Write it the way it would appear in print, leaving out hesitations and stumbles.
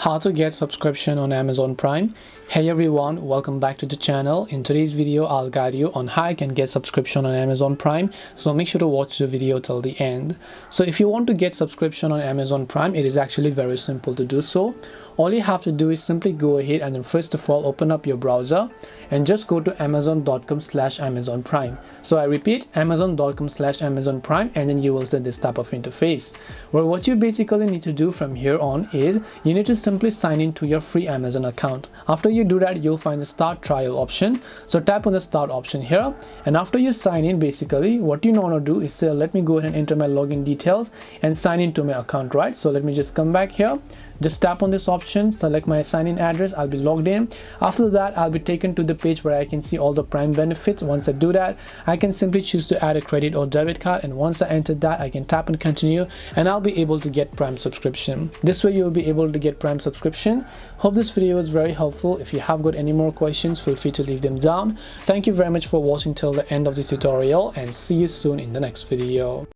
How to get subscription on Amazon Prime. Hey everyone, welcome back to the channel. In today's video I'll guide you on how you can get subscription on Amazon Prime, so make sure to watch the video till the end. So if you want to get subscription on Amazon Prime, it is actually very simple to do so. All you have to do is simply go ahead and then first of all open up your browser and just go to amazon.com/Amazon Prime. So I repeat, amazon.com/Amazon Prime, and then you will see this type of interface where what you basically need to do from here on is you need to simply sign in to your free Amazon account. After you do that, you'll find the start trial option. So tap on the start option here, and after you sign in, basically what you want to do is say, let me go ahead and enter my login details and sign into my account, right? So let me just come back here. Just tap on this option, select my sign-in address, I'll be logged in. After that, I'll be taken to the page where I can see all the Prime benefits. Once I do that, I can simply choose to add a credit or debit card, and once I enter that, I can tap and continue, and I'll be able to get Prime subscription. This way you'll be able to get Prime subscription. Hope this video was very helpful. If you have got any more questions, feel free to leave them down. Thank you very much for watching till the end of the tutorial, and see you soon in the next video.